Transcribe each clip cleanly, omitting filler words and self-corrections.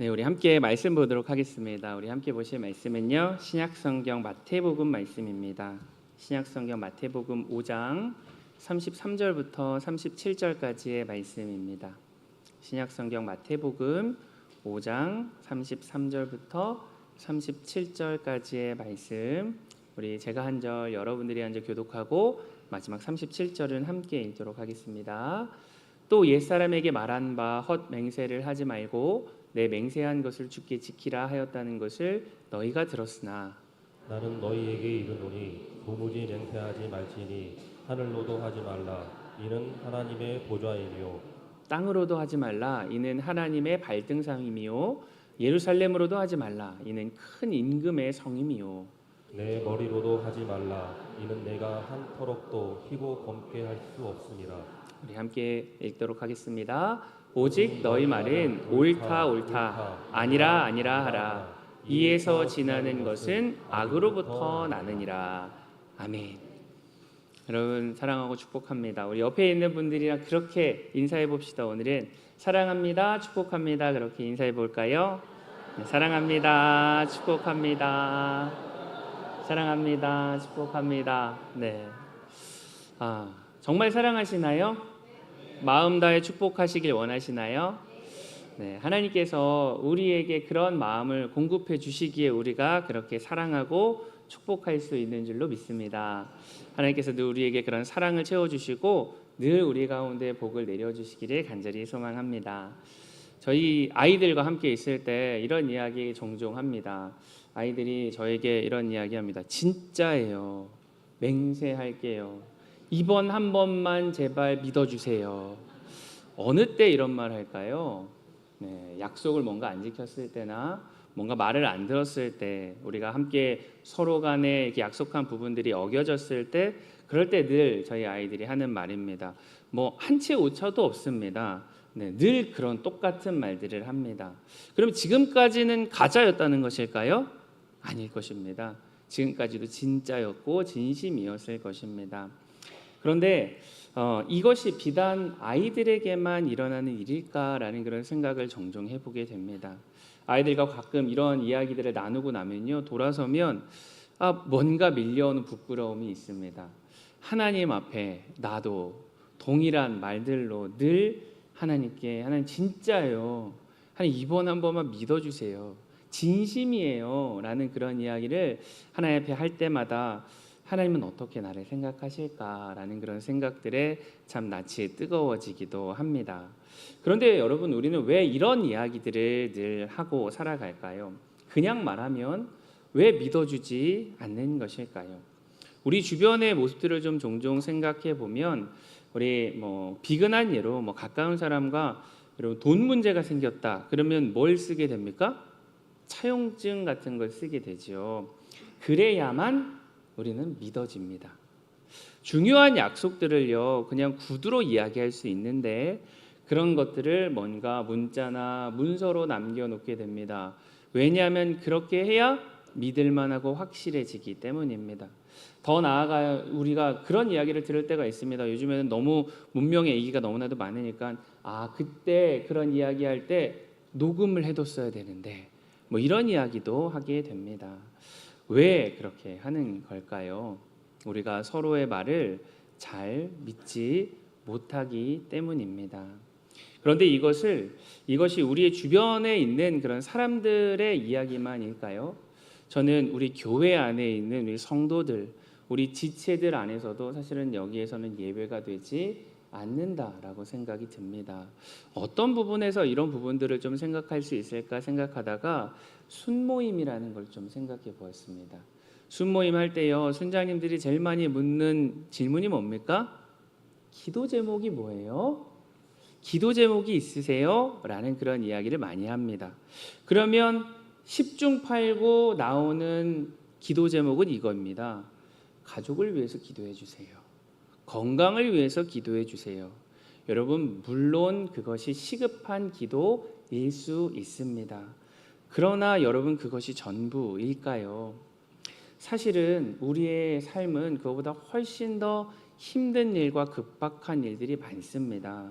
네, 우리 함께 말씀 보도록 하겠습니다. 우리 함께 보실 말씀은요, 신약성경 마태복음 말씀입니다. 신약성경 마태복음 5장 33절부터 37절까지의 말씀입니다. 신약성경 마태복음 5장 33절부터 37절까지의 말씀, 우리 제가 한 절, 여러분들이 한 절 교독하고 마지막 37절은 함께 읽도록 하겠습니다. 또 옛사람에게 말한 바 헛 맹세를 하지 말고 내 맹세한 것을 주께 지키라 하였다는 것을 너희가 들었으나 나는 너희에게 이르노니 도무지 맹세하지 말지니 하늘로도 하지 말라 이는 하나님의 보좌이며 땅으로도 하지 말라 이는 하나님의 발등상이며 예루살렘으로도 하지 말라 이는 큰 임금의 성이며 내 머리로도 하지 말라 이는 내가 한 터럭도 희고 검게 할 수 없음이라. 우리 함께 읽도록 하겠습니다. 오직 너희 말은 옳다 옳다 아니라 아니라 하라. 이에서 지나는 것은 악으로부터 나느니라. 아멘. 여러분 사랑하고 축복합니다. 우리 옆에 있는 분들이랑 그렇게 인사해 봅시다. 오늘은 사랑합니다, 축복합니다. 그렇게 인사해 볼까요? 네, 사랑합니다, 축복합니다. 사랑합니다, 축복합니다. 네. 정말 사랑하시나요? 마음 다해 축복하시길 원하시나요? 네, 하나님께서 우리에게 그런 마음을 공급해 주시기에 우리가 그렇게 사랑하고 축복할 수 있는 줄로 믿습니다. 하나님께서 늘 우리에게 그런 사랑을 채워주시고 늘 우리 가운데 복을 내려주시기를 간절히 소망합니다. 저희 아이들과 함께 있을 때 이런 이야기 종종 합니다. 아이들이 저에게 이런 이야기 합니다. 진짜예요. 맹세할게요. 이번 한 번만 제발 믿어주세요. 어느 때 이런 말 할까요? 네, 약속을 뭔가 안 지켰을 때나 뭔가 말을 안 들었을 때, 우리가 함께 서로 간에 이렇게 약속한 부분들이 어겨졌을 때, 그럴 때 늘 저희 아이들이 하는 말입니다. 뭐 한 채 오차도 없습니다. 네, 늘 그런 똑같은 말들을 합니다. 그럼 지금까지는 가짜였다는 것일까요? 아닐 것입니다. 지금까지도 진짜였고 진심이었을 것입니다. 그런데 이것이 비단 아이들에게만 일어나는 일일까라는 그런 생각을 종종 해보게 됩니다. 아이들과 가끔 이런 이야기들을 나누고 나면요, 돌아서면 뭔가 밀려오는 부끄러움이 있습니다. 하나님 앞에 나도 동일한 말들로 늘 하나님께, 하나님 진짜예요, 하나님 이번 한 번만 믿어주세요, 진심이에요 라는 그런 이야기를 하나님 앞에 할 때마다 하나님은 어떻게 나를 생각하실까라는 그런 생각들에 참 낯이 뜨거워지기도 합니다. 그런데 여러분, 우리는 왜 이런 이야기들을 늘 하고 살아갈까요? 그냥 말하면 왜 믿어주지 않는 것일까요? 우리 주변의 모습들을 좀 종종 생각해 보면, 우리 비근한 예로 가까운 사람과 여러분 돈 문제가 생겼다 그러면 뭘 쓰게 됩니까? 차용증 같은 걸 쓰게 되죠. 그래야만 우리는 믿어집니다. 중요한 약속들을요, 그냥 구두로 이야기할 수 있는데 그런 것들을 뭔가 문자나 문서로 남겨놓게 됩니다. 왜냐하면 그렇게 해야 믿을만하고 확실해지기 때문입니다. 더 나아가 우리가 그런 이야기를 들을 때가 있습니다. 요즘에는 너무 문명의 얘기가 너무나도 많으니까 그때 그런 이야기할 때 녹음을 해뒀어야 되는데 이런 이야기도 하게 됩니다. 왜 그렇게 하는 걸까요? 우리가 서로의 말을 잘 믿지 못하기 때문입니다. 그런데 이것이 우리의 주변에 있는 그런 사람들의 이야기만일까요? 저는 우리 교회 안에 있는 우리 성도들, 우리 지체들 안에서도 사실은 여기에서는 예배가 되지 않는다라고 생각이 듭니다. 어떤 부분에서 이런 부분들을 좀 생각할 수 있을까 생각하다가 순모임이라는 걸 좀 생각해 보았습니다. 순모임 할 때요, 순장님들이 제일 많이 묻는 질문이 뭡니까? 기도 제목이 뭐예요? 기도 제목이 있으세요? 라는 그런 이야기를 많이 합니다. 그러면 10중 8구 나오는 기도 제목은 이겁니다. 가족을 위해서 기도해 주세요. 건강을 위해서 기도해 주세요. 여러분, 물론 그것이 시급한 기도일 수 있습니다. 그러나 여러분, 그것이 전부일까요? 사실은 우리의 삶은 그것보다 훨씬 더 힘든 일과 급박한 일들이 많습니다.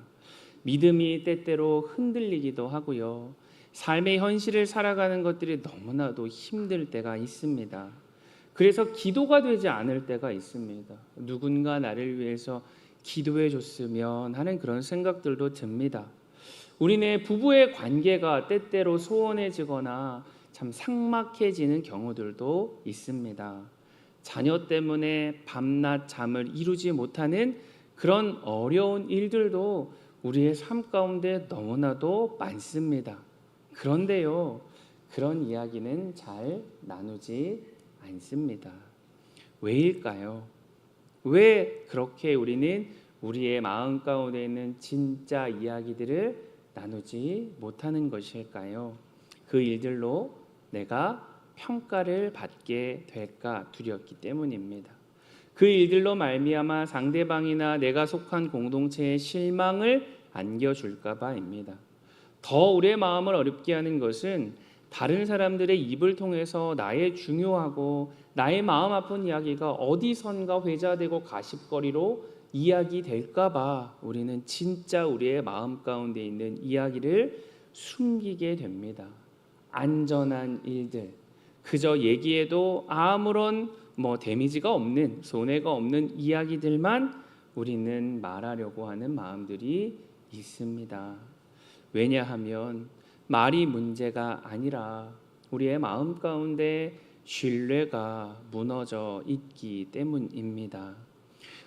믿음이 때때로 흔들리기도 하고요. 삶의 현실을 살아가는 것들이 너무나도 힘들 때가 있습니다. 그래서 기도가 되지 않을 때가 있습니다. 누군가 나를 위해서 기도해 줬으면 하는 그런 생각들도 듭니다. 우리네 부부의 관계가 때때로 소원해지거나 참 삭막해지는 경우들도 있습니다. 자녀 때문에 밤낮 잠을 이루지 못하는 그런 어려운 일들도 우리의 삶 가운데 너무나도 많습니다. 그런데요, 그런 이야기는 잘 나누지 않습니다. 왜일까요? 왜 그렇게 우리는 우리의 마음 가운데 있는 진짜 이야기들을 나누지 못하는 것일까요? 그 일들로 내가 평가를 받게 될까 두렵기 때문입니다. 그 일들로 말미암아 상대방이나 내가 속한 공동체에 실망을 안겨줄까 봐입니다. 더 우리의 마음을 어렵게 하는 것은 다른 사람들의 입을 통해서 나의 중요하고 나의 마음 아픈 이야기가 어디선가 회자되고 가십거리로 이야기될까 봐 우리는 진짜 우리의 마음 가운데 있는 이야기를 숨기게 됩니다. 안전한 일들, 그저 얘기해도 아무런 데미지가 없는, 손해가 없는 이야기들만 우리는 말하려고 하는 마음들이 있습니다. 왜냐하면 말이 문제가 아니라 우리의 마음 가운데 신뢰가 무너져 있기 때문입니다.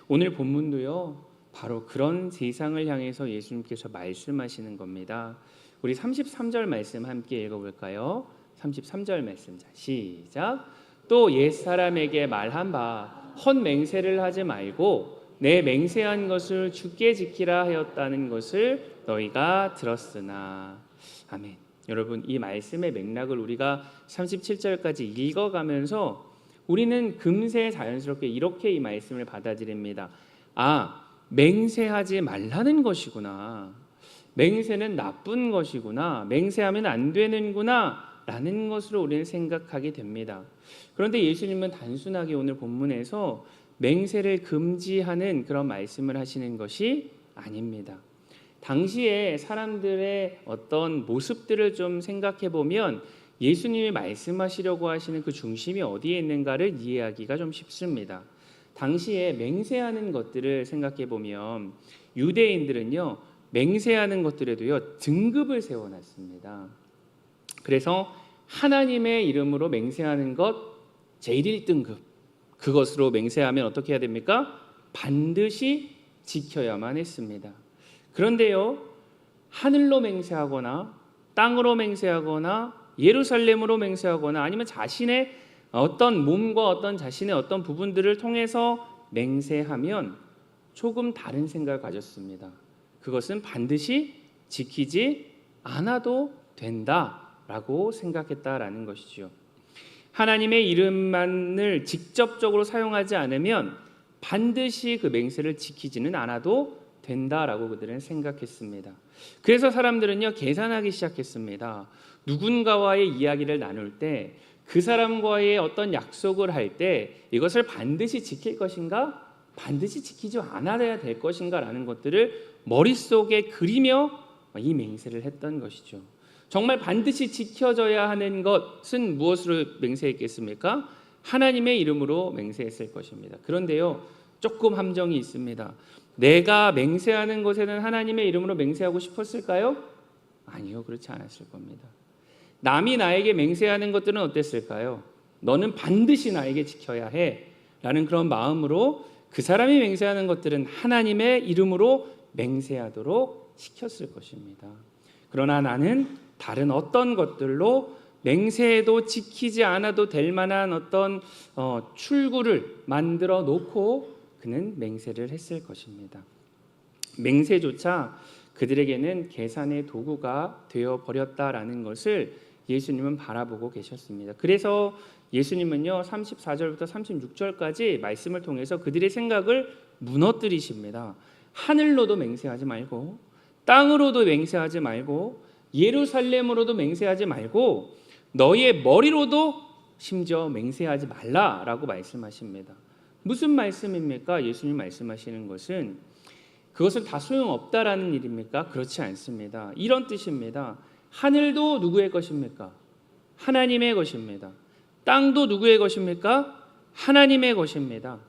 오늘 본문도요, 바로 그런 세상을 향해서 예수님께서 말씀하시는 겁니다. 우리 33절 말씀 함께 읽어볼까요? 33절 말씀, 자, 시작. 또 옛사람에게 말한 바 헛맹세를 하지 말고 내 맹세한 것을 주께 지키라 하였다는 것을 너희가 들었으나. 아멘. 여러분, 이 말씀의 맥락을 우리가 37절까지 읽어가면서 우리는 금세 자연스럽게 이렇게 이 말씀을 받아들입니다. 맹세하지 말라는 것이구나. 맹세는 나쁜 것이구나. 맹세하면 안 되는구나 라는 것으로 우리는 생각하게 됩니다. 그런데 예수님은 단순하게 오늘 본문에서 맹세를 금지하는 그런 말씀을 하시는 것이 아닙니다. 당시에 사람들의 어떤 모습들을 좀 생각해 보면 예수님이 말씀하시려고 하시는 그 중심이 어디에 있는가를 이해하기가 좀 쉽습니다. 당시에 맹세하는 것들을 생각해 보면 유대인들은요, 맹세하는 것들에도요 등급을 세워놨습니다. 그래서 하나님의 이름으로 맹세하는 것 제일 1등급, 그것으로 맹세하면 어떻게 해야 됩니까? 반드시 지켜야만 했습니다. 그런데요, 하늘로 맹세하거나 땅으로 맹세하거나 예루살렘으로 맹세하거나 아니면 자신의 어떤 몸과 어떤 자신의 어떤 부분들을 통해서 맹세하면 조금 다른 생각을 가졌습니다. 그것은 반드시 지키지 않아도 된다라고 생각했다라는 것이죠. 하나님의 이름만을 직접적으로 사용하지 않으면 반드시 그 맹세를 지키지는 않아도 된다라고 그들은 생각했습니다. 그래서 사람들은요, 계산하기 시작했습니다. 누군가와의 이야기를 나눌 때, 그 사람과의 어떤 약속을 할 때 이것을 반드시 지킬 것인가, 반드시 지키지 않아야 될 것인가 라는 것들을 머릿속에 그리며 이 맹세를 했던 것이죠. 정말 반드시 지켜져야 하는 것은 무엇으로 맹세했겠습니까? 하나님의 이름으로 맹세했을 것입니다. 그런데요, 조금 함정이 있습니다. 내가 맹세하는 것에는 하나님의 이름으로 맹세하고 싶었을까요? 아니요, 그렇지 않았을 겁니다. 남이 나에게 맹세하는 것들은 어땠을까요? 너는 반드시 나에게 지켜야 해 라는 그런 마음으로 그 사람이 맹세하는 것들은 하나님의 이름으로 맹세하도록 시켰을 것입니다. 그러나 나는 다른 어떤 것들로 맹세해도 지키지 않아도 될 만한 어떤 출구를 만들어 놓고 그는 맹세를 했을 것입니다. 맹세조차 그들에게는 계산의 도구가 되어버렸다라는 것을 예수님은 바라보고 계셨습니다. 그래서 예수님은요, 34절부터 36절까지 말씀을 통해서 그들의 생각을 무너뜨리십니다. 하늘로도 맹세하지 말고, 땅으로도 맹세하지 말고, 예루살렘으로도 맹세하지 말고, 너희의 머리로도 심지어 맹세하지 말라라고 말씀하십니다. 무슨 말씀입니까? 예수님 말씀하시는 것은 그것은 다 소용없다라는 일입니까? 그렇지 않습니다. 이런 뜻입니다. 하늘도 누구의 것입니까? 하나님의 것입니다. 땅도 누구의 것입니까? 하나님의 것입니다.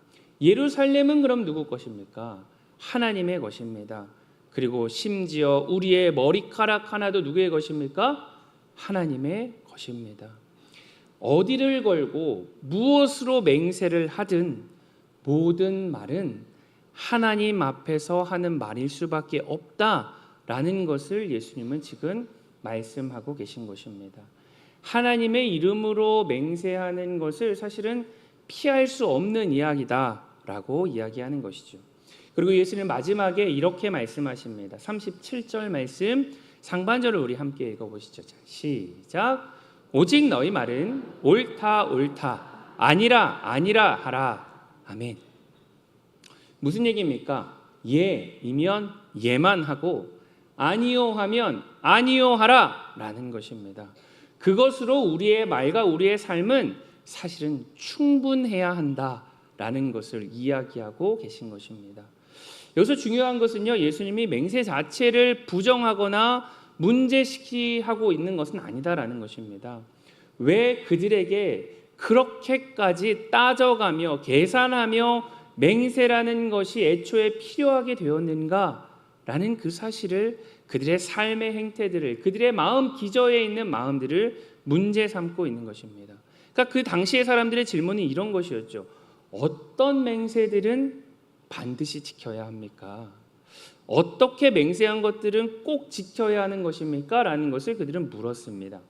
예루살렘은 그럼 누구 것입니까? 하나님의 것입니다. 그리고 심지어 우리의 머리카락 하나도 누구의 것입니까? 하나님의 것입니다. 어디를 걸고 무엇으로 맹세를 하든 모든 말은 하나님 앞에서 하는 말일 수밖에 없다라는 것을 예수님은 지금 말씀하고 계신 것입니다. 하나님의 이름으로 맹세하는 것을 사실은 피할 수 없는 이야기다라고 이야기하는 것이죠. 그리고 예수님 마지막에 이렇게 말씀하십니다. 37절 말씀 상반절을 우리 함께 읽어보시죠. 자, 시작. 오직 너희 말은 옳다 옳다 아니라 아니라 하라. 아멘. 무슨 얘기입니까? 예이면 예만 하고 아니요 하면 아니요 하라 라는 것입니다. 그것으로 우리의 말과 우리의 삶은 사실은 충분해야 한다라는 것을 이야기하고 계신 것입니다. 여기서 중요한 것은요, 예수님이 맹세 자체를 부정하거나 문제시하고 있는 것은 아니다라는 것입니다. 왜 그들에게 그렇게까지 따져가며 계산하며 맹세라는 것이 애초에 필요하게 되었는가라는 그 사실을, 그들의 삶의 행태들을, 그들의 마음 기저에 있는 마음들을 문제 삼고 있는 것입니다. 그러니까 그 당시의 사람들의 질문은 이런 것이었죠. 어떤 맹세들은 반드시 지켜야 합니까? 어떻게 맹세한 것들은 꼭 지켜야 하는 것입니까? 라는 것을 그들은 물었습니다.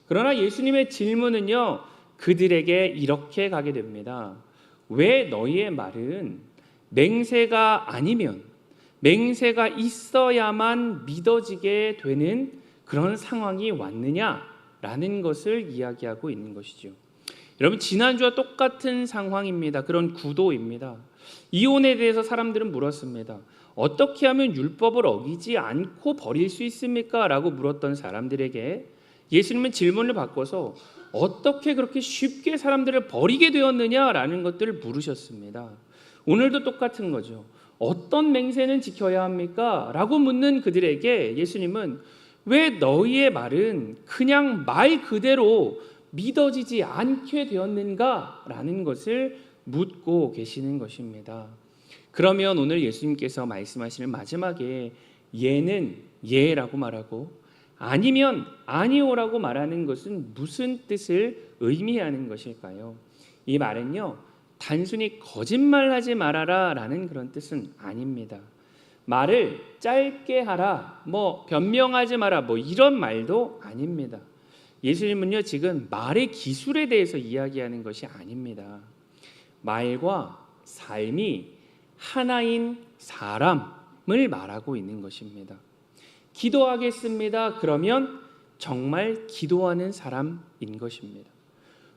그러나 예수님의 질문은요, 그들에게 이렇게 가게 됩니다. 왜 너희의 말은 맹세가 아니면 맹세가 있어야만 믿어지게 되는 그런 상황이 왔느냐라는 것을 이야기하고 있는 것이죠. 여러분, 지난주와 똑같은 상황입니다. 그런 구도입니다. 이혼에 대해서 사람들은 물었습니다. 어떻게 하면 율법을 어기지 않고 버릴 수 있습니까? 라고 물었던 사람들에게 예수님은 질문을 바꿔서 어떻게 그렇게 쉽게 사람들을 버리게 되었느냐라는 것들을 물으셨습니다. 오늘도 똑같은 거죠. 어떤 맹세는 지켜야 합니까? 라고 묻는 그들에게 예수님은 왜 너희의 말은 그냥 말 그대로 믿어지지 않게 되었는가? 라는 것을 묻고 계시는 것입니다. 그러면 오늘 예수님께서 말씀하시는 마지막에 예는 예라고 말하고 아니면 아니오라고 말하는 것은 무슨 뜻을 의미하는 것일까요? 이 말은요, 단순히 거짓말하지 말아라 라는 그런 뜻은 아닙니다. 말을 짧게 하라, 변명하지 마라, 이런 말도 아닙니다. 예수님은요, 지금 말의 기술에 대해서 이야기하는 것이 아닙니다. 말과 삶이 하나인 사람을 말하고 있는 것입니다. 기도하겠습니다. 그러면 정말 기도하는 사람인 것입니다.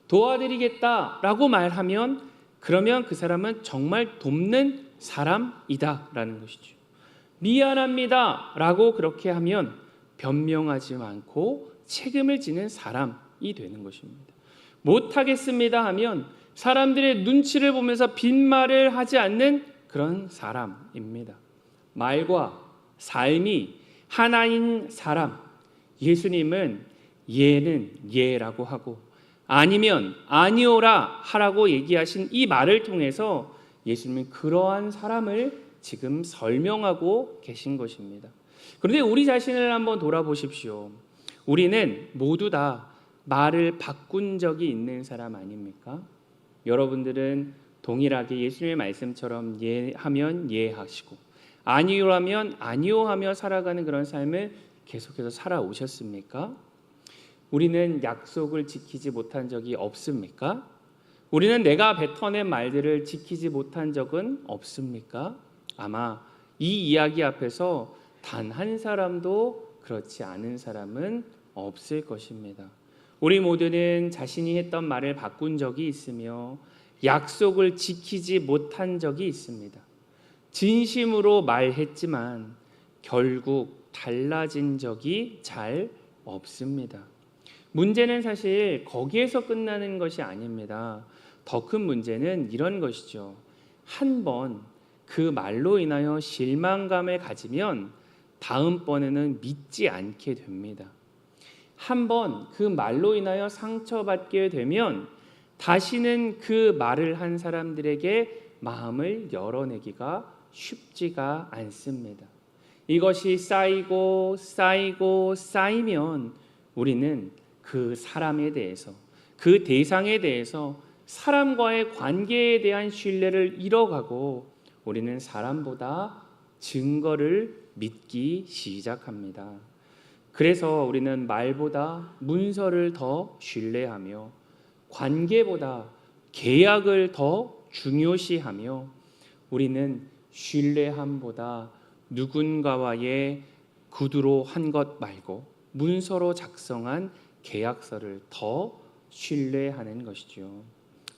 도와드리겠다라고 말하면 그러면 그 사람은 정말 돕는 사람이다라는 것이죠. 미안합니다라고 그렇게 하면 변명하지 않고 책임을 지는 사람이 되는 것입니다. 못하겠습니다 하면 사람들의 눈치를 보면서 빈말을 하지 않는 그런 사람입니다. 말과 삶이 하나인 사람, 예수님은 예는 예라고 하고 아니면 아니오라 하라고 얘기하신 이 말을 통해서 예수님은 그러한 사람을 지금 설명하고 계신 것입니다. 그런데 우리 자신을 한번 돌아보십시오. 우리는 모두 다 말을 바꾼 적이 있는 사람 아닙니까? 여러분들은 동일하게 예수님의 말씀처럼 예하면 예하시고 아니오라면 아니오하며 살아가는 그런 삶을 계속해서 살아오셨습니까? 우리는 약속을 지키지 못한 적이 없습니까? 우리는 내가 뱉어낸 말들을 지키지 못한 적은 없습니까? 아마 이 이야기 앞에서 단 한 사람도 그렇지 않은 사람은 없을 것입니다. 우리 모두는 자신이 했던 말을 바꾼 적이 있으며 약속을 지키지 못한 적이 있습니다. 진심으로 말했지만 결국 달라진 적이 잘 없습니다. 문제는 사실 거기에서 끝나는 것이 아닙니다. 더 큰 문제는 이런 것이죠. 한 번 그 말로 인하여 실망감을 가지면 다음번에는 믿지 않게 됩니다. 한번 그 말로 인하여 상처받게 되면 다시는 그 말을 한 사람들에게 마음을 열어내기가 쉽지가 않습니다. 이것이 쌓이고 쌓이고 쌓이면 우리는 그 사람에 대해서, 그 대상에 대해서, 사람과의 관계에 대한 신뢰를 잃어가고 우리는 사람보다 증거를 믿기 시작합니다. 그래서 우리는 말보다 문서를 더 신뢰하며 관계보다 계약을 더 중요시하며 우리는 신뢰함보다 누군가와의 구두로 한 것 말고 문서로 작성한 계약서를 더 신뢰하는 것이죠.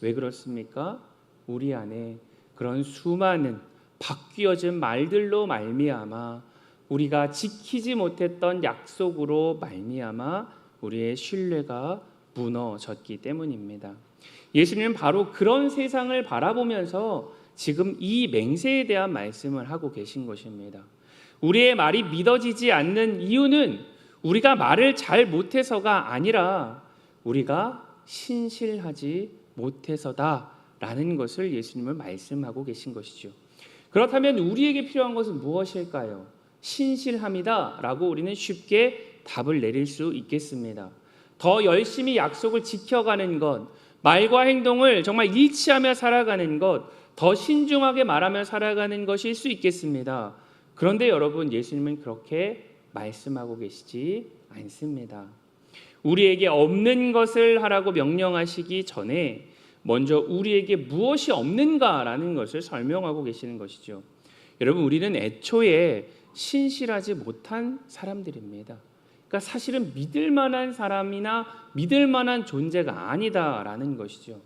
왜 그렇습니까? 우리 안에 그런 수많은 바뀌어진 말들로 말미암아 우리가 지키지 못했던 약속으로 말미암아 우리의 신뢰가 무너졌기 때문입니다. 예수님은 바로 그런 세상을 바라보면서 지금 이 맹세에 대한 말씀을 하고 계신 것입니다. 우리의 말이 믿어지지 않는 이유는 우리가 말을 잘 못해서가 아니라 우리가 신실하지 못해서다라는 것을 예수님은 말씀하고 계신 것이죠. 그렇다면 우리에게 필요한 것은 무엇일까요? 신실함이다라고 우리는 쉽게 답을 내릴 수 있겠습니다. 더 열심히 약속을 지켜가는 것, 말과 행동을 정말 일치하며 살아가는 것, 더 신중하게 말하며 살아가는 것일 수 있겠습니다. 그런데 여러분, 예수님은 그렇게 말씀하고 계시지 않습니다. 우리에게 없는 것을 하라고 명령하시기 전에 먼저 우리에게 무엇이 없는가라는 것을 설명하고 계시는 것이죠. 여러분, 우리는 애초에 신실하지 못한 사람들입니다. 그러니까 사실은 믿을 만한 사람이나 믿을 만한 존재가 아니다라는 것이죠.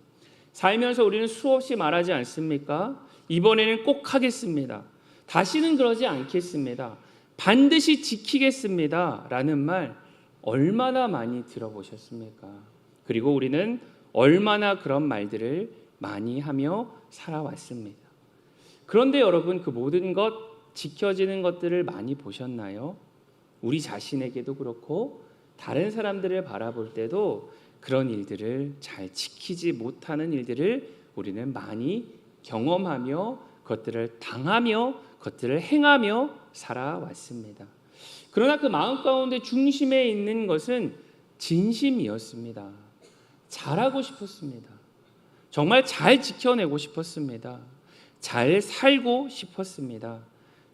살면서 우리는 수없이 말하지 않습니까? 이번에는 꼭 하겠습니다. 다시는 그러지 않겠습니다. 반드시 지키겠습니다. 라는 말 얼마나 많이 들어보셨습니까? 그리고 우리는 얼마나 그런 말들을 많이 하며 살아왔습니다. 그런데 여러분, 그 모든 것, 지켜지는 것들을 많이 보셨나요? 우리 자신에게도 그렇고 다른 사람들을 바라볼 때도 그런 일들을 잘 지키지 못하는 일들을 우리는 많이 경험하며 그것들을 당하며 그것들을 행하며 살아왔습니다. 그러나 그 마음 가운데 중심에 있는 것은 진심이었습니다. 잘하고 싶었습니다. 정말 잘 지켜내고 싶었습니다. 잘 살고 싶었습니다.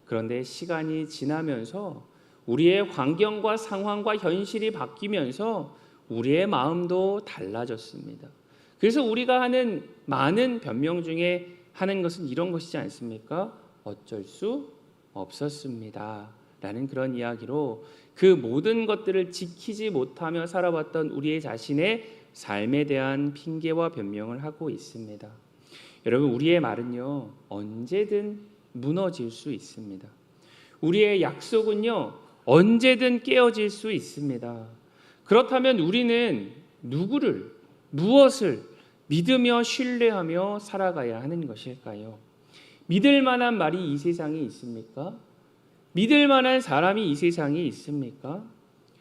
그런데 시간이 지나면서 우리의 환경과 상황과 현실이 바뀌면서 우리의 마음도 달라졌습니다. 그래서 우리가 하는 많은 변명 중에 하는 것은 이런 것이지 않습니까? 어쩔 수 없었습니다. 라는 그런 이야기로 그 모든 것들을 지키지 못하며 살아왔던 우리의 자신의 삶에 대한 핑계와 변명을 하고 있습니다. 여러분, 우리의 말은요, 언제든 무너질 수 있습니다. 우리의 약속은요, 언제든 깨어질 수 있습니다. 그렇다면 우리는 누구를, 무엇을 믿으며 신뢰하며 살아가야 하는 것일까요? 믿을 만한 말이 이 세상에 있습니까? 믿을 만한 사람이 이 세상에 있습니까?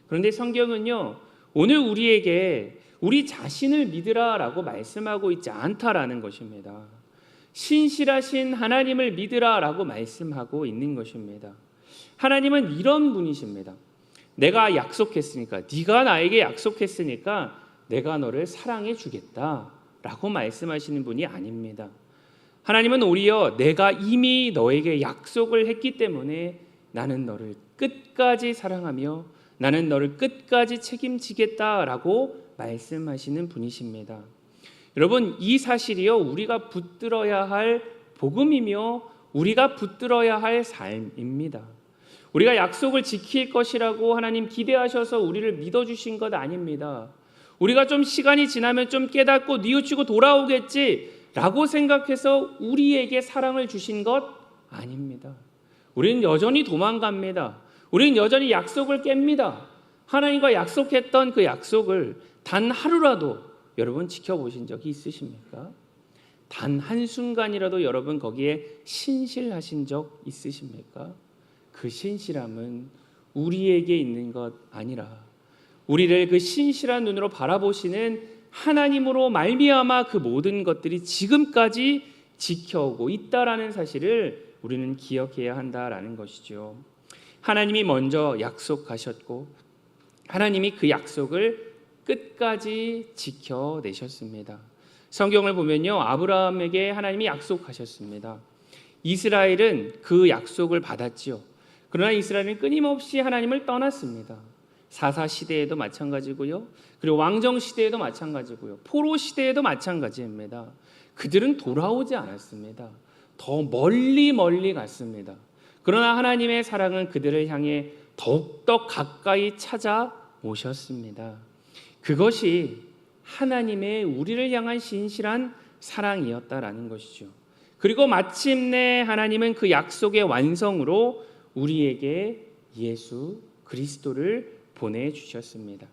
그런데 성경은요, 오늘 우리에게 우리 자신을 믿으라라고 말씀하고 있지 않다라는 것입니다. 신실하신 하나님을 믿으라라고 말씀하고 있는 것입니다. 하나님은 이런 분이십니다. 내가 약속했으니까, 네가 나에게 약속했으니까 내가 너를 사랑해 주겠다라고 말씀하시는 분이 아닙니다. 하나님은 오히려 내가 이미 너에게 약속을 했기 때문에 나는 너를 끝까지 사랑하며 나는 너를 끝까지 책임지겠다라고 말씀하시는 분이십니다. 여러분, 이 사실이요, 우리가 붙들어야 할 복음이며 우리가 붙들어야 할 삶입니다. 우리가 약속을 지킬 것이라고 하나님 기대하셔서 우리를 믿어주신 것 아닙니다. 우리가 좀 시간이 지나면 좀 깨닫고 뉘우치고 돌아오겠지라고 생각해서 우리에게 사랑을 주신 것 아닙니다. 우리는 여전히 도망갑니다. 우리는 여전히 약속을 깹니다. 하나님과 약속했던 그 약속을 단 하루라도 여러분 지켜보신 적이 있으십니까? 단 한순간이라도 여러분 거기에 신실하신 적 있으십니까? 그 신실함은 우리에게 있는 것 아니라 우리를 그 신실한 눈으로 바라보시는 하나님으로 말미암아 그 모든 것들이 지금까지 지켜오고 있다라는 사실을 우리는 기억해야 한다라는 것이죠. 하나님이 먼저 약속하셨고 하나님이 그 약속을 끝까지 지켜내셨습니다. 성경을 보면요, 아브라함에게 하나님이 약속하셨습니다. 이스라엘은 그 약속을 받았지요. 그러나 이스라엘은 끊임없이 하나님을 떠났습니다. 사사 시대에도 마찬가지고요. 그리고 왕정 시대에도 마찬가지고요. 포로 시대에도 마찬가지입니다. 그들은 돌아오지 않았습니다. 더 멀리 갔습니다. 그러나 하나님의 사랑은 그들을 향해 더욱더 가까이 찾아오셨습니다. 그것이 하나님의 우리를 향한 신실한 사랑이었다라는 것이죠. 그리고 마침내 하나님은 그 약속의 완성으로 우리에게 예수 그리스도를 보내주셨습니다.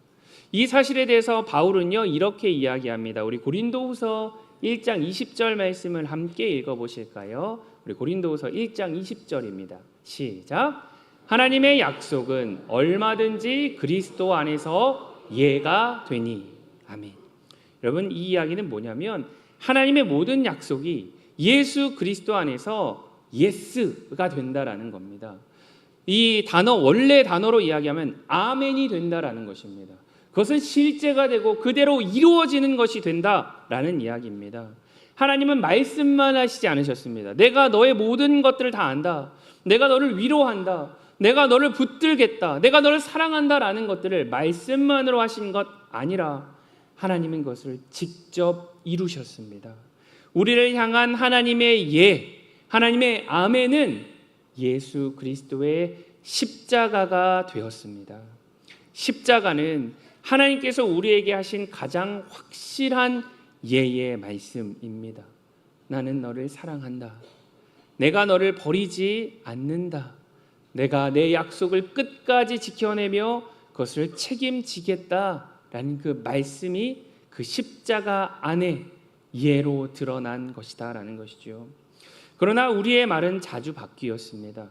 이 사실에 대해서 바울은요 이렇게 이야기합니다. 우리 고린도후서 1장 20절 말씀을 함께 읽어보실까요? 우리 고린도후서 1장 20절입니다. 시작. 하나님의 약속은 얼마든지 그리스도 안에서 예가 되니. 아멘. 여러분, 이 이야기는 뭐냐면 하나님의 모든 약속이 예수 그리스도 안에서 예스가 된다라는 겁니다. 이 단어, 원래 단어로 이야기하면 아멘이 된다라는 것입니다. 그것은 실제가 되고 그대로 이루어지는 것이 된다라는 이야기입니다. 하나님은 말씀만 하시지 않으셨습니다. 내가 너의 모든 것들을 다 안다. 내가 너를 위로한다. 내가 너를 붙들겠다. 내가 너를 사랑한다라는 것들을 말씀만으로 하신 것 아니라 하나님은 그것을 직접 이루셨습니다. 우리를 향한 하나님의 예, 하나님의 아멘은 예수 그리스도의 십자가가 되었습니다. 십자가는 하나님께서 우리에게 하신 가장 확실한 예의 말씀입니다. 나는 너를 사랑한다. 내가 너를 버리지 않는다. 내가 내 약속을 끝까지 지켜내며 그것을 책임지겠다라는 그 말씀이 그 십자가 안에 예로 드러난 것이다라는 것이죠. 그러나 우리의 말은 자주 바뀌었습니다.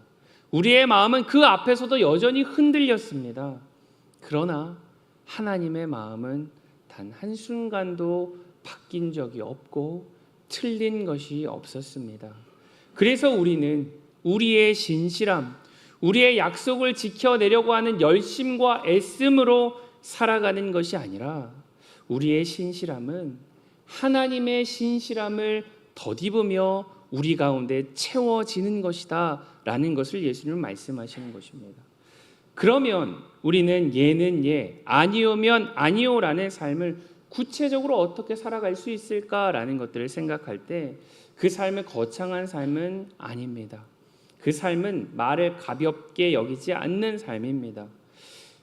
우리의 마음은 그 앞에서도 여전히 흔들렸습니다. 그러나 하나님의 마음은 단 한순간도 바뀐 적이 없고 틀린 것이 없었습니다. 그래서 우리는 우리의 신실함, 우리의 약속을 지켜내려고 하는 열심과 애씀으로 살아가는 것이 아니라 우리의 신실함은 하나님의 신실함을 덧입으며 우리 가운데 채워지는 것이다 라는 것을 예수님은 말씀하시는 것입니다. 그러면 우리는 예는 예, 아니오면 아니오라는 삶을 구체적으로 어떻게 살아갈 수 있을까라는 것들을 생각할 때 그 삶은 거창한 삶은 아닙니다. 그 삶은 말을 가볍게 여기지 않는 삶입니다.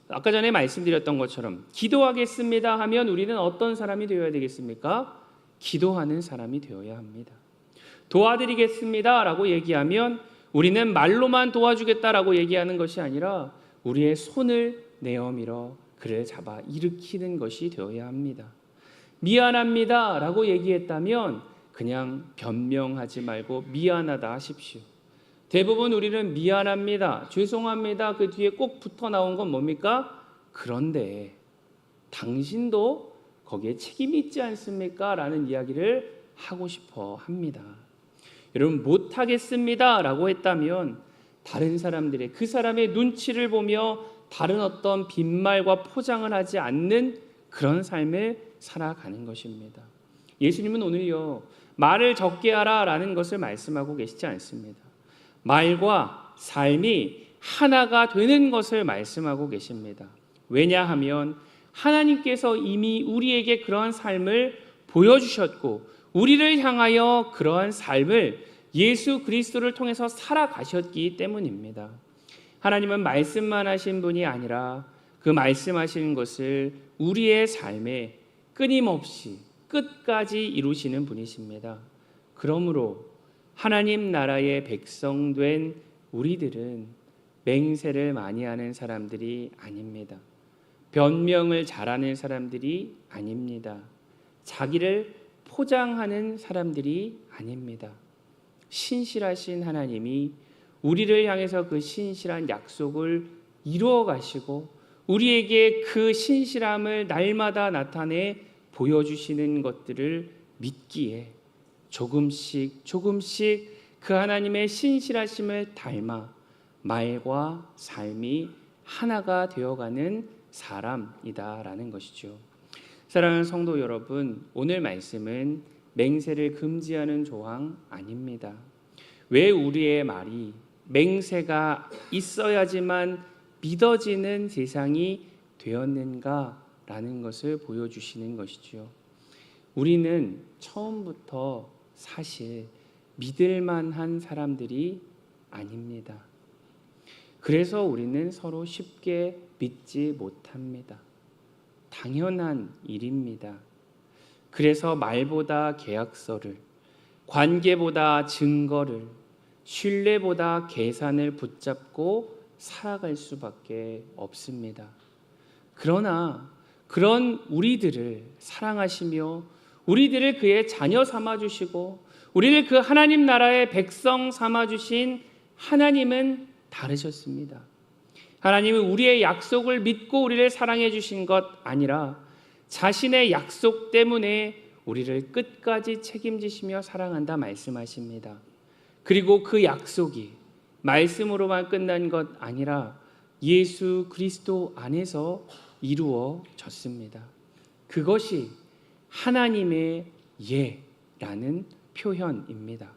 아까 전에 말씀드렸던 것처럼 기도하겠습니다 하면 우리는 어떤 사람이 되어야 되겠습니까? 기도하는 사람이 되어야 합니다. 도와드리겠습니다 라고 얘기하면 우리는 말로만 도와주겠다라고 얘기하는 것이 아니라 우리의 손을 내어밀어 그를 잡아 일으키는 것이 되어야 합니다. 미안합니다 라고 얘기했다면 그냥 변명하지 말고 미안하다 하십시오. 대부분 우리는 미안합니다, 죄송합니다 그 뒤에 꼭 붙어 나온 건 뭡니까? 그런데 당신도 거기에 책임이 있지 않습니까? 라는 이야기를 하고 싶어 합니다. 여러분, 못하겠습니다 라고 했다면 다른 사람들의 그 사람의 눈치를 보며 다른 어떤 빈말과 포장을 하지 않는 그런 삶을 살아가는 것입니다. 예수님은 오늘요 말을 적게 하라 라는 것을 말씀하고 계시지 않습니다. 말과 삶이 하나가 되는 것을 말씀하고 계십니다. 왜냐하면 하나님께서 이미 우리에게 그러한 삶을 보여주셨고 우리를 향하여 그러한 삶을 예수 그리스도를 통해서 살아가셨기 때문입니다. 하나님은 말씀만 하신 분이 아니라 그 말씀하시는 것을 우리의 삶에 끊임없이 끝까지 이루시는 분이십니다. 그러므로 하나님 나라의 백성 된 우리들은 맹세를 많이 하는 사람들이 아닙니다. 변명을 잘하는 사람들이 아닙니다. 자기를 포장하는 사람들이 아닙니다. 신실하신 하나님이 우리를 향해서 그 신실한 약속을 이루어 가시고 우리에게 그 신실함을 날마다 나타내 보여주시는 것들을 믿기에 조금씩 그 하나님의 신실하심을 닮아 말과 삶이 하나가 되어가는 사람이다라는 것이죠. 사랑하는 성도 여러분, 오늘 말씀은 맹세를 금지하는 조항 아닙니다. 왜 우리의 말이 맹세가 있어야지만 믿어지는 세상이 되었는가라는 것을 보여주시는 것이죠. 우리는 처음부터 사실 믿을 만한 사람들이 아닙니다. 그래서 우리는 서로 쉽게 믿지 못합니다. 당연한 일입니다. 그래서 말보다 계약서를, 관계보다 증거를, 신뢰보다 계산을 붙잡고 살아갈 수밖에 없습니다. 그러나 그런 우리들을 사랑하시며 우리들을 그의 자녀 삼아주시고 우리를 그 하나님 나라의 백성 삼아주신 하나님은 다르셨습니다. 하나님은 우리의 약속을 믿고 우리를 사랑해 주신 것 아니라 자신의 약속 때문에 우리를 끝까지 책임지시며 사랑한다 말씀하십니다. 그리고 그 약속이 말씀으로만 끝난 것 아니라 예수 그리스도 안에서 이루어졌습니다. 그것이 하나님의 예라는 표현입니다.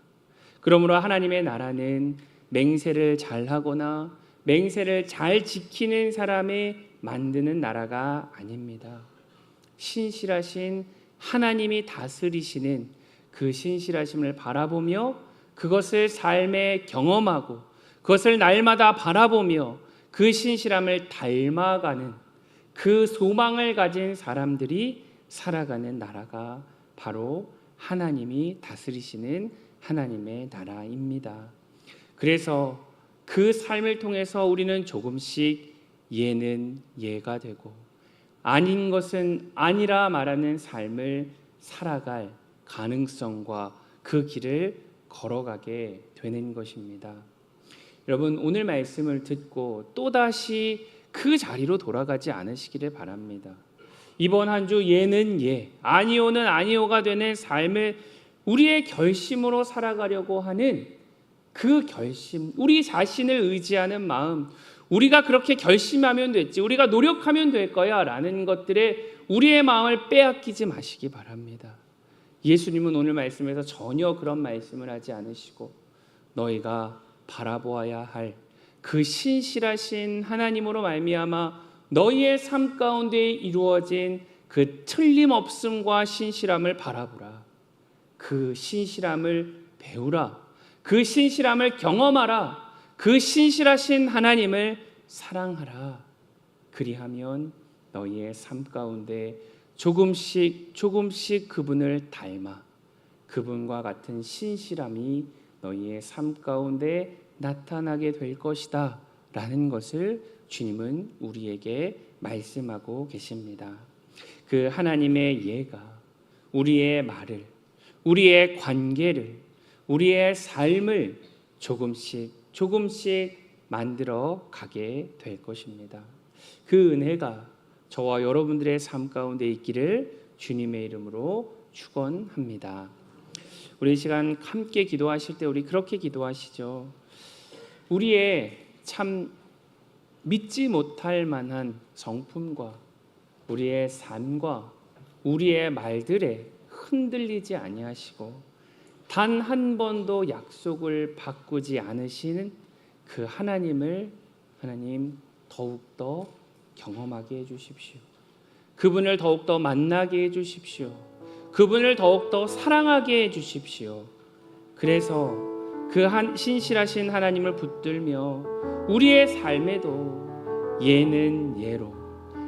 그러므로 하나님의 나라는 맹세를 잘하거나 맹세를 잘 지키는 사람을 만드는 나라가 아닙니다. 신실하신 하나님이 다스리시는 그 신실하심을 바라보며 그것을 삶에 경험하고 그것을 날마다 바라보며 그 신실함을 닮아가는 그 소망을 가진 사람들이 살아가는 나라가 바로 하나님이 다스리시는 하나님의 나라입니다. 그래서 그 삶을 통해서 우리는 조금씩 예는 예가 되고 아닌 것은 아니라 말하는 삶을 살아갈 가능성과 그 길을 걸어가게 되는 것입니다. 여러분, 오늘 말씀을 듣고 또다시 그 자리로 돌아가지 않으시기를 바랍니다. 이번 한 주 예는 예, 아니오는 아니오가 되는 삶을 우리의 결심으로 살아가려고 하는 그 결심, 우리 자신을 의지하는 마음, 우리가 그렇게 결심하면 됐지, 우리가 노력하면 될 거야 라는 것들에 우리의 마음을 빼앗기지 마시기 바랍니다. 예수님은 오늘 말씀에서 전혀 그런 말씀을 하지 않으시고 너희가 바라보아야 할 그 신실하신 하나님으로 말미암아 너희의 삶 가운데 이루어진 그 틀림없음과 신실함을 바라보라. 그 신실함을 배우라. 그 신실함을 경험하라. 그 신실하신 하나님을 사랑하라. 그리하면 너희의 삶 가운데 조금씩 그분을 닮아 그분과 같은 신실함이 너희의 삶 가운데 나타나게 될 것이다 라는 것을 주님은 우리에게 말씀하고 계십니다. 그 하나님의 예가 우리의 말을, 우리의 관계를, 우리의 삶을 조금씩 만들어 가게 될 것입니다. 그 은혜가 저와 여러분들의 삶 가운데 있기를 주님의 이름으로 축원합니다. 우리 이 시간 함께 기도하실 때 우리 그렇게 기도하시죠. 우리의 참 믿지 못할 만한 성품과 우리의 삶과 우리의 말들에 흔들리지 아니하시고 단 한 번도 약속을 바꾸지 않으시는 그 하나님을 하나님 더욱더 경험하게 해주십시오. 그분을 더욱더 만나게 해주십시오. 그분을 더욱더 사랑하게 해주십시오. 그래서 그 신실하신 하나님을 붙들며 우리의 삶에도 예는 예로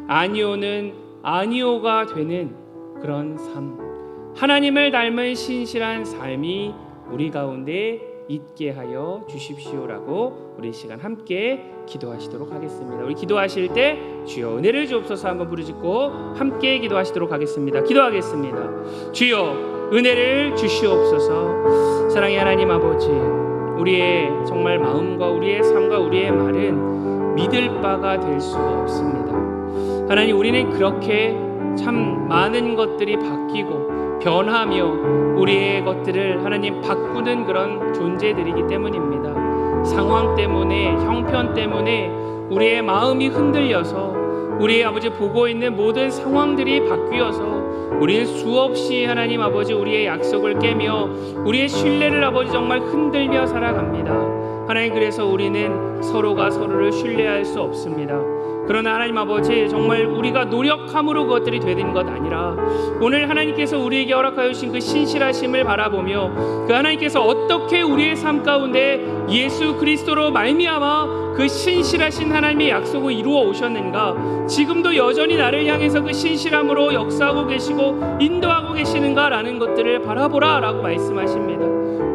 아니오는 아니오가 되는 그런 삶, 하나님을 닮은 신실한 삶이 우리 가운데 있게 하여 주십시오라고 우리 이 시간 함께 기도하시도록 하겠습니다. 우리 기도하실 때 주여 은혜를 주옵소서 한번 부르짖고 함께 기도하시도록 하겠습니다. 기도하겠습니다. 주여 은혜를 주시옵소서. 사랑의 하나님 아버지, 우리의 정말 마음과 우리의 삶과 우리의 말은 믿을 바가 될 수 없습니다. 하나님, 우리는 그렇게 참 많은 것들이 바뀌고 변하며 우리의 것들을 하나님 바꾸는 그런 존재들이기 때문입니다. 상황 때문에, 형편 때문에 우리의 마음이 흔들려서 우리의 아버지 보고 있는 모든 상황들이 바뀌어서 우리는 수없이 하나님 아버지 우리의 약속을 깨며 우리의 신뢰를 아버지 정말 흔들며 살아갑니다. 하나님, 그래서 우리는 서로가 서로를 신뢰할 수 없습니다. 그러나 하나님 아버지, 정말 우리가 노력함으로 그것들이 되는 것 아니라 오늘 하나님께서 우리에게 허락하여 주신 그 신실하심을 바라보며 그 하나님께서 어떻게 우리의 삶 가운데 예수 그리스도로 말미암아 그 신실하신 하나님의 약속을 이루어 오셨는가, 지금도 여전히 나를 향해서 그 신실함으로 역사하고 계시고 인도하고 계시는가라는 것들을 바라보라 라고 말씀하십니다.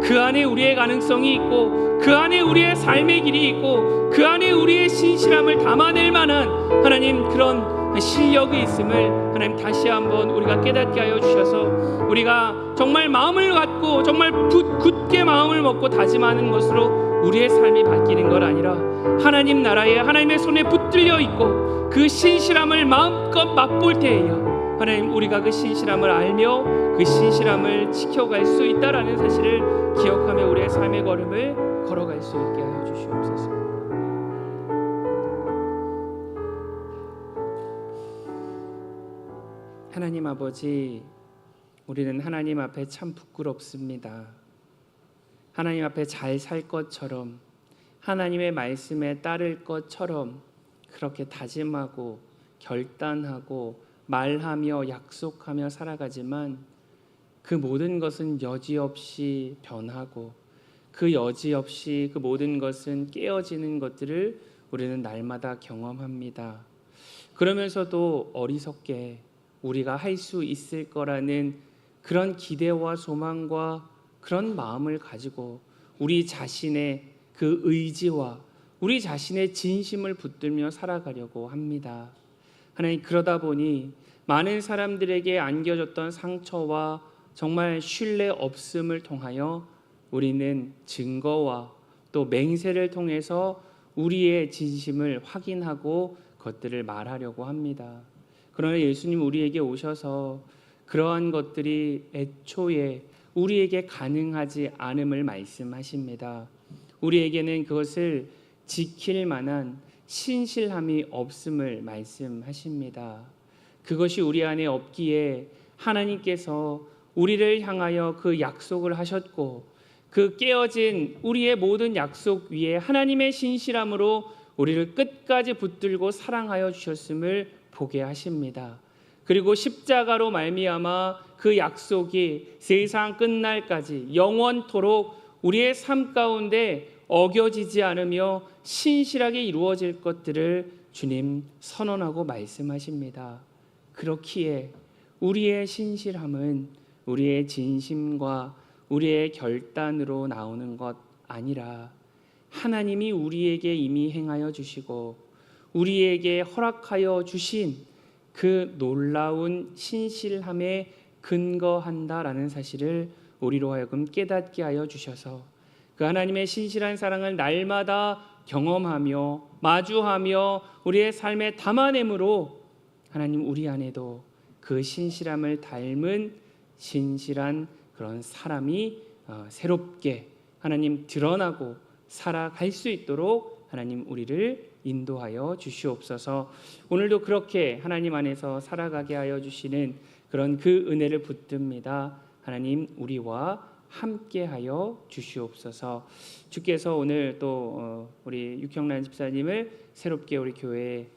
그 안에 우리의 가능성이 있고 그 안에 우리의 삶의 길이 있고 그 안에 우리의 신실함을 담아낼 만한 하나님 그런 실력이 있음을 하나님 다시 한번 우리가 깨닫게 하여 주셔서 우리가 정말 마음을 갖고 정말 굳게 마음을 먹고 다짐하는 것으로 우리의 삶이 바뀌는 것 아니라 하나님 나라에 하나님의 손에 붙들려 있고 그 신실함을 마음껏 맛볼 때에야 하나님 우리가 그 신실함을 알며 그 신실함을 지켜갈 수 있다라는 사실을 기억하며 우리의 삶의 걸음을 걸어갈 수 있게 하여 주시옵소서. 하나님 아버지, 우리는 하나님 앞에 참 부끄럽습니다. 하나님 앞에 잘 살 것처럼, 하나님의 말씀에 따를 것처럼 그렇게 다짐하고 결단하고 말하며 약속하며 살아가지만 그 모든 것은 여지없이 변하고 그 여지없이 그 모든 것은 깨어지는 것들을 우리는 날마다 경험합니다. 그러면서도 어리석게 우리가 할 수 있을 거라는 그런 기대와 소망과 그런 마음을 가지고 우리 자신의 그 의지와 우리 자신의 진심을 붙들며 살아가려고 합니다. 하나님, 그러다 보니 많은 사람들에게 안겨졌던 상처와 정말 신뢰 없음을 통하여 우리는 증거와 또 맹세를 통해서 우리의 진심을 확인하고 그것들을 말하려고 합니다. 그러나 예수님 우리에게 오셔서 그러한 것들이 애초에 우리에게 가능하지 않음을 말씀하십니다. 우리에게는 그것을 지킬 만한 신실함이 없음을 말씀하십니다. 그것이 우리 안에 없기에 하나님께서 우리를 향하여 그 약속을 하셨고 그 깨어진 우리의 모든 약속 위에 하나님의 신실함으로 우리를 끝까지 붙들고 사랑하여 주셨음을 보게 하십니다. 그리고 십자가로 말미암아 그 약속이 세상 끝날까지 영원토록 우리의 삶 가운데 어겨지지 않으며 신실하게 이루어질 것들을 주님 선언하고 말씀하십니다. 그렇기에 우리의 신실함은 우리의 진심과 우리의 결단으로 나오는 것 아니라 하나님이 우리에게 이미 행하여 주시고 우리에게 허락하여 주신 그 놀라운 신실함에 근거한다라는 사실을 우리로 하여금 깨닫게 하여 주셔서 그 하나님의 신실한 사랑을 날마다 경험하며 마주하며 우리의 삶에 담아내므로 하나님 우리 안에도 그 신실함을 닮은 신실한 그런 사람이 새롭게 하나님 드러나고 살아갈 수 있도록 하나님 우리를 인도하여 주시옵소서. 오늘도 그렇게 하나님 안에서 살아가게 하여 주시는 그런 그 은혜를 붙듭니다. 하나님 우리와 함께하여 주시옵소서. 주께서 오늘 또 우리 육형란 집사님을 새롭게 우리 교회에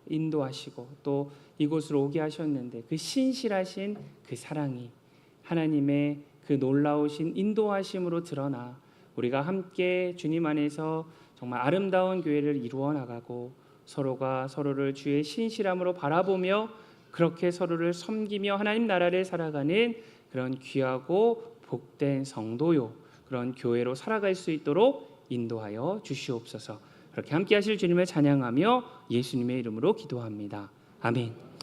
인도하시고 또 이곳으로 오게 하셨는데 그 신실하신 그 사랑이 하나님의 그 놀라우신 인도하심으로 드러나 우리가 함께 주님 안에서 정말 아름다운 교회를 이루어 나가고 서로가 서로를 주의 신실함으로 바라보며 그렇게 서로를 섬기며 하나님 나라를 살아가는 그런 귀하고 복된 성도요 그런 교회로 살아갈 수 있도록 인도하여 주시옵소서. 그렇게 함께 하실 주님을 찬양하며 예수님의 이름으로 기도합니다. 아멘.